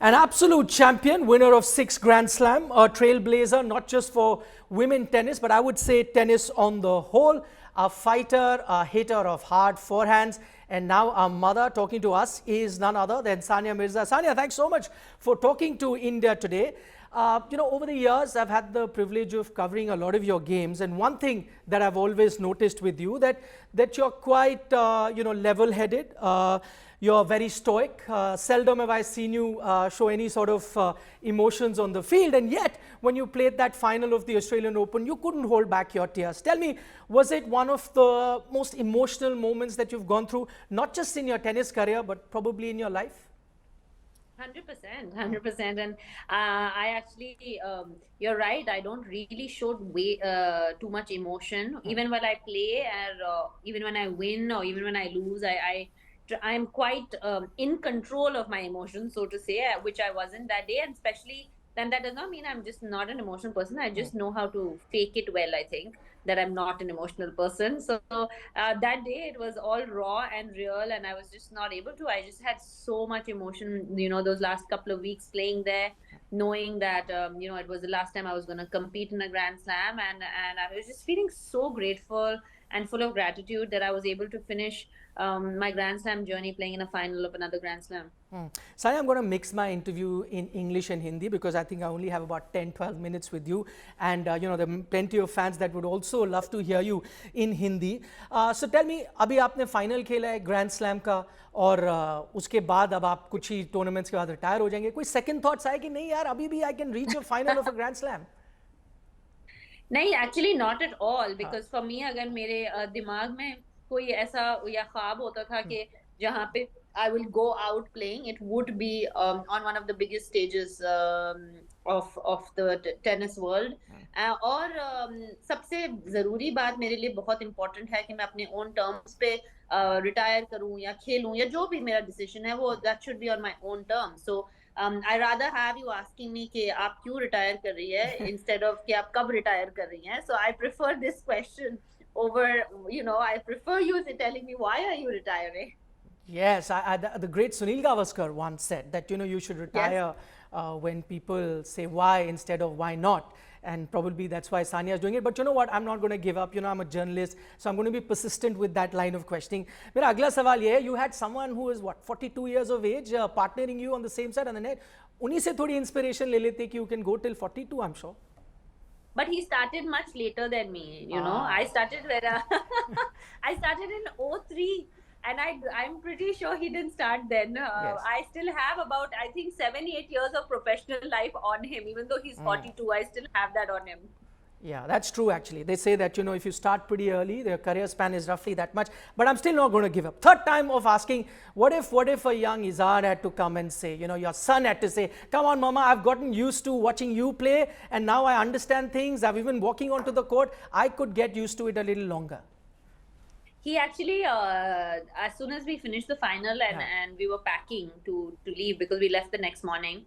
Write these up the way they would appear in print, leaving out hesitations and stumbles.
An absolute champion, winner of 6 Grand Slam, a trailblazer not just for women tennis, but I would say tennis on the whole, a fighter, a hitter of hard forehands, and now our mother talking to us is none other than Sania Mirza. Sania, thanks so much for talking to India today. Over the years, I've had the privilege of covering a lot of your games, and one thing that I've always noticed with you that you're quite, level-headed. You're very stoic. Seldom have I seen you show any sort of emotions on the field, and yet when you played that final of the Australian Open, you couldn't hold back your tears. Tell me, was it one of the most emotional moments that you've gone through, not just in your tennis career, but probably in your life? 100%. And I actually, you're right. I don't really show too much emotion, even when I play, or even when I win, or even when I lose. I'm quite in control of my emotions, so to say, which I wasn't that day. And especially then, that does not mean I'm just not an emotional person. I just know how to fake it well. I think that I'm not an emotional person. So that day it was all raw and real, and I was just not able to. I just had so much emotion, those last couple of weeks playing there, knowing that it was the last time I was going to compete in a Grand Slam, and I was just feeling so grateful and full of gratitude that I was able to finish my Grand Slam journey playing in a final of another Grand Slam. Sai, I'm going to mix my interview in English and Hindi because I think I only have about 10-12 minutes with you, and there are plenty of fans that would also love to hear you in Hindi. So tell me, अभी आपने final खेला है Grand Slam का, और उसके बाद अब आप कुछ ही tournaments के बाद retire हो जाएंगे. कोई second thoughts आए कि नहीं यार अभी भी I can reach a final of a Grand Slam? नहीं, actually not at all, because for me अगर मेरे दिमाग में कोई ऐसा या ख्वाब होता था कि जहाँ पे I will go out playing, it would be on one of the biggest stages of the tennis world. और सबसे ज़रूरी बात मेरे लिए बहुत इम्पोर्टेंट है कि मैं अपने own terms पे रिटायर करूँ या खेलूँ या जो भी मेरा डिसीजन है वो that should be on my own terms. So I rather have you asking me कि आप क्यों रिटायर कर रही है instead of कि आप कब रिटायर कर रही हैं. So I prefer this question over, I prefer you telling me why are you retiring. Yes, the great Sunil Gavaskar once said that you should retire when people say why instead of why not, and probably that's why Sania is doing it. But you know what? I'm not going to give up. I'm a journalist, so I'm going to be persistent with that line of questioning. मेरा अगला सवाल ये है, you had someone who is 42 years of age partnering you on the same side on the net. उन्हीं से थोड़ी inspiration ले लेते कि you can go till 42, I'm sure. But he started much later than me, I started I started in 03. And I'm pretty sure he didn't start then. Yes. I still have about, I think, 7-8 years of professional life on him. Even though he's 42, I still have that on him. Yeah, that's true actually. They say that, if you start pretty early, their career span is roughly that much. But I'm still not going to give up. Third time of asking, what if a young Izad had to come and say, your son had to say, come on, Mama, I've gotten used to watching you play, and now I understand things. I've even walking onto the court. I could get used to it a little longer. He actually, as soon as we finished the final and we were packing to leave because we left the next morning,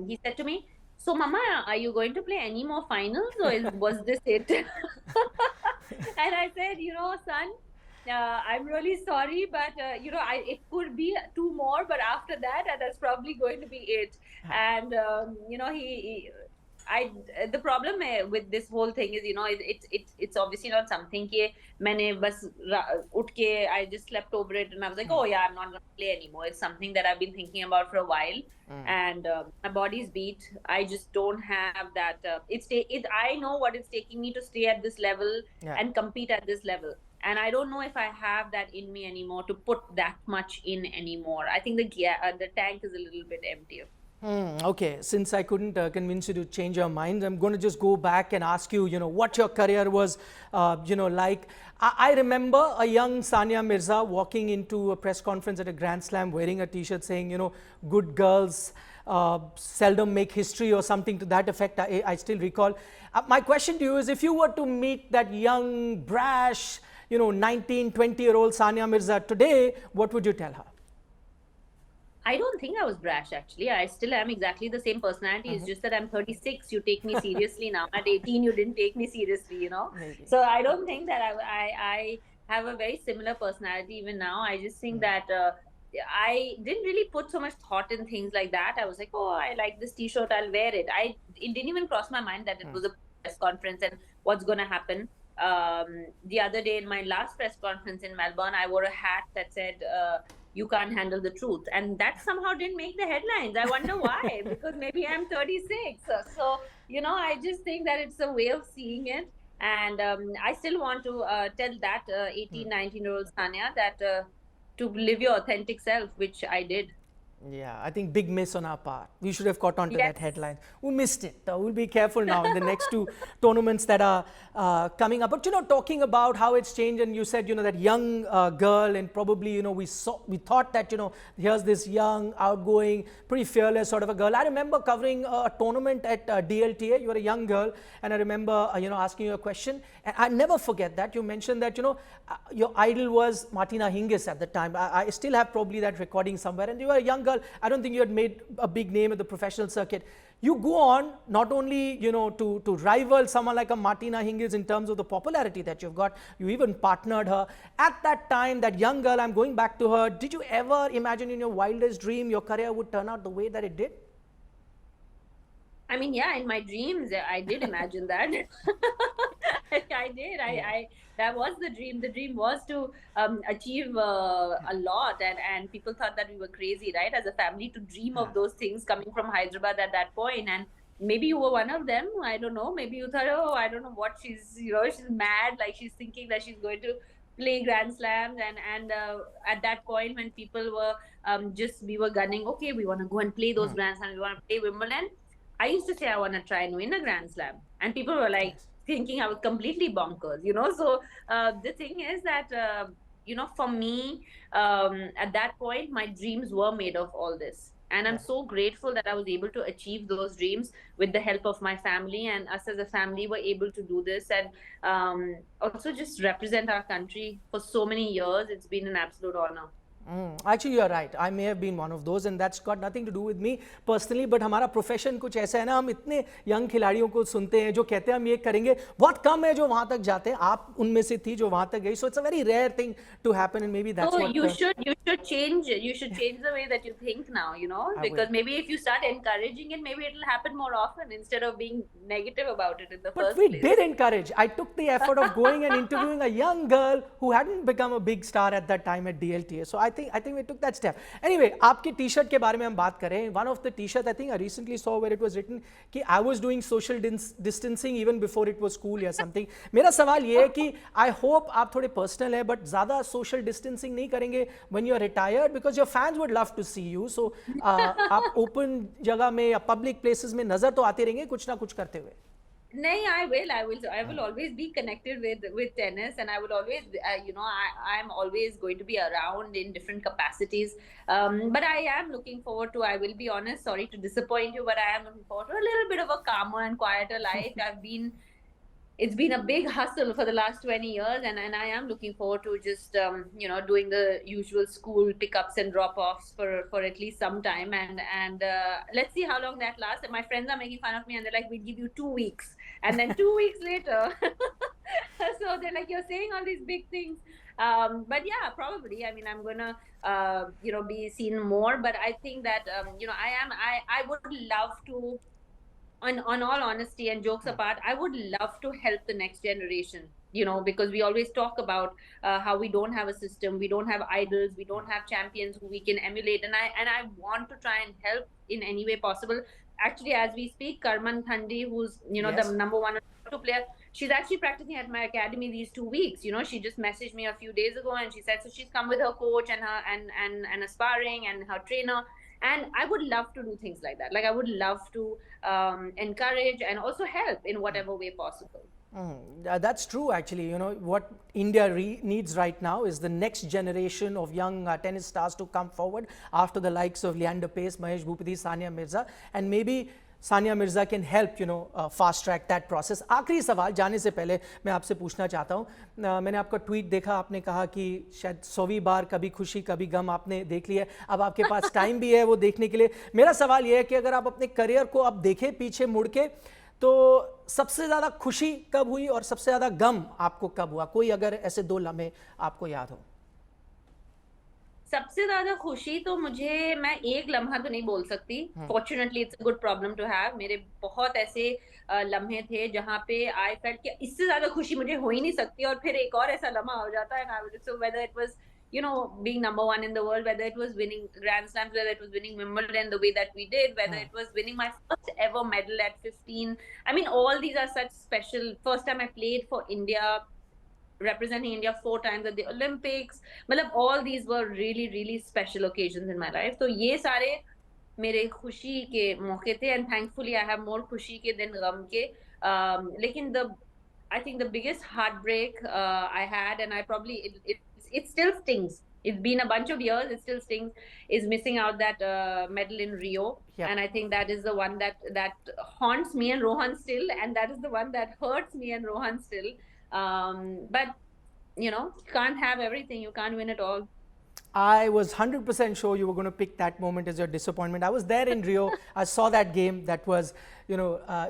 he said to me, so Mama, are you going to play any more finals or was this it? And I said, son, I'm really sorry, but it could be 2 more, but after that, that's probably going to be it. And the problem with this whole thing is, it's obviously not something कि मैंने बस उठ के I just slept over it and I was like, oh yeah, I'm not going to play anymore. It's something that I've been thinking about for a while, and my body's beat. I just don't have that. I know what it's taking me to stay at this level and compete at this level. And I don't know if I have that in me anymore to put that much in anymore. I think the tank is a little bit emptier. Okay, since I couldn't convince you to change your mind, I'm going to just go back and ask you, what your career was, like. I remember a young Sania Mirza walking into a press conference at a Grand Slam wearing a t-shirt saying, good girls seldom make history or something to that effect. I still recall. My question to you is, if you were to meet that young, brash, 19, 20-year-old Sania Mirza today, what would you tell her? I don't think I was brash, actually. I still am exactly the same personality. It's just that I'm 36. You take me seriously now. At 18, you didn't take me seriously, Maybe. So I don't think that I have a very similar personality even now. I just think that I didn't really put so much thought in things like that. I was like, oh, I like this T-shirt, I'll wear it. It didn't even cross my mind that it was a press conference and what's going to happen. The other day in my last press conference in Melbourne, I wore a hat that said, "You can't handle the truth," and that somehow didn't make the headlines. I wonder why, because maybe I'm 36. So I just think that it's a way of seeing it. And I still want to tell that 18, 19-year-old Sania that to live your authentic self, which I did. Yeah, I think big miss on our part. We should have caught on to that Yes. headline. We missed it. We'll be careful now in the next two tournaments that are coming up. But talking about how it's changed, and you said that young girl, and probably we thought that here's this young, outgoing, pretty fearless sort of a girl. I remember covering a tournament at DLTA. You were a young girl, and I remember asking you a question, and I never forget that you mentioned that your idol was Martina Hingis at the time. I still have probably that recording somewhere, and you were a young girl. I don't think you had made a big name at the professional circuit. You go on not only to rival someone like a Martina Hingis in terms of the popularity that you've got. You even partnered her at that time. That young girl, I'm going back to her. Did you ever imagine in your wildest dream your career would turn out the way that it did? I mean, yeah, in my dreams, I did imagine that. I did. I that was the dream. The dream was to achieve a lot, and people thought that we were crazy, right? As a family, to dream of those things coming from Hyderabad at that point. And maybe you were one of them. I don't know. Maybe you thought, oh, I don't know what she's mad. Like she's thinking that she's going to play Grand Slams, and at that point when people were we were gunning, okay, we want to go and play those Grand Slams. We want to play Wimbledon. I used to say I want to try and win a Grand Slam, and people were like thinking I was completely bonkers, So the thing is that for me, at that point, my dreams were made of all this, and I'm so grateful that I was able to achieve those dreams with the help of my family, and us as a family were able to do this, and also just represent our country for so many years. It's been an absolute honor. Actually, you're right. I may have been one of those, and that's got nothing to do with me personally. But हमारा profession कुछ ऐसा है ना, हम इतने young खिलाड़ियों को सुनते हैं जो कहते हैं हम ये करेंगे. बहुत कम है जो वहाँ तक जाते हैं. आप उनमें से थी जो वहाँ तक गई. So it's a very rare thing to happen, and maybe that's So what. you should change the way that you think now, because maybe if you start encouraging it, maybe it'll happen more often instead of being negative about it in the But first we place. did encourage. I took the effort of going and interviewing a young girl who hadn't become a big star at that time at DLTA. So I think we took that step. Anyway, आपके T-shirt के बारे में हम बात करें. One of the t-shirt I think I recently saw where it was written कि I was doing social distancing even before it was cool या something. मेरा सवाल ये है कि I hope आप थोड़े personal है, but ज़्यादा social distancing नहीं करेंगे when you're retired, because your fans would love to see you. So आप open जगह में या public places में नजर तो आते रहेंगे कुछ ना कुछ करते हुए. No, I will always be connected with tennis, and I will always, I'm always going to be around in different capacities. But I am looking forward to. I will be honest, sorry to disappoint you, but I am looking forward to a little bit of a calmer and quieter life. It's been a big hustle for the last 20 years, and I am looking forward to just doing the usual school pickups and drop-offs for at least some time, and let's see how long that lasts. And my friends are making fun of me, and they're like, we'll give you 2 weeks, and then 2 weeks later so they're like, you're saying all these big things, but yeah, probably, I mean, I'm gonna be seen more, but I think that I would love to, on all honesty and jokes apart, I would love to help the next generation, because we always talk about how we don't have a system, we don't have idols, we don't have champions who we can emulate, and I want to try and help in any way possible. Actually, as we speak, Karman Thandi, who's Yes. the number 1 or 2 player, she's actually practicing at my academy these 2 weeks. She just messaged me a few days ago, and she said so she's come with her coach and her and a sparring and her trainer. And I would love to do things like that. Like I would love to encourage and also help in whatever way possible. That's true, actually. What India needs right now is the next generation of young tennis stars to come forward after the likes of Leander Pace, Mahesh Bhupathi, Sania Mirza, and maybe Sania Mirza can help, fast track that process. आखिरी सवाल जाने से पहले मैं आपसे पूछना चाहता हूँ. मैंने आपका ट्वीट देखा, आपने कहा कि शायद 100वीं बार कभी खुशी कभी गम आपने देख लिया है. अब आपके पास टाइम भी है वो देखने के लिए. मेरा सवाल ये है कि अगर आप अपने करियर को अब देखें पीछे मुड़ के, तो सबसे ज़्यादा खुशी कब हुई और सबसे ज़्यादा गम आपको कब हुआ? कोई अगर ऐसे 2 लम्हे आपको याद हो. सबसे ज्यादा खुशी तो मुझे, मैं एक लम्हा तो नहीं बोल सकती, fortunately it's a good problem to have. मेरे बहुत ऐसे लम्हे थे जहाँ पे आई फेल्ट कि इससे ज्यादा खुशी मुझे हो ही नहीं सकती, और फिर एक और ऐसा लम्हा हो जाता है ना, so whether it was being number one in the world, whether it was winning Grand Slams, whether it was winning Wimbledon the way that we did, whether it was winning my first ever medal at 15. I mean, all these are such special. First time I played for India, representing India 4 times at the Olympics. मतलब all these were really really special occasions in my life. तो ये सारे मेरे खुशी के मौके थे, and thankfully I have more खुशी के दिन गम के. लेकिन I think the biggest heartbreak I had, and I probably it still stings. It's been a bunch of years. It still stings. Is missing out that medal in Rio, Yeah. and I think that is the one that haunts me and Rohan still, and that is the one that hurts me and Rohan still. But you can't have everything. You can't win it all. I was 100% sure you were going to pick that moment as your disappointment. I was there in Rio. I saw that game. That was, it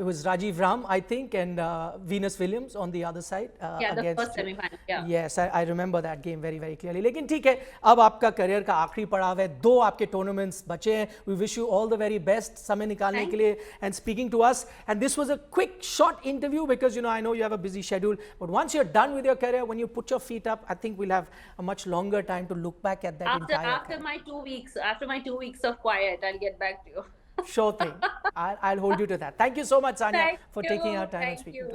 was Rajiv Ram, I think, and Venus Williams on the other side. Yeah, the against first semi-final. Yeah. Yes, I remember that game very, very clearly. लेकिन ठीक है, अब आपका career का आखिरी पड़ाव है, 2 आपके टूर्नामेंट्स बचे हैं. We wish you all the very best समय निकालने के लिए and speaking to us. And this was a quick, short interview because I know you have a busy schedule. But once you're done with your career, when you put your feet up, I think we'll have a much longer time to look back at that After my 2 weeks of quiet, I'll get back to you. Sure thing. I'll hold you to that. Thank you so much, Sania, Thank for you. taking our time and Thank speaking you. to us.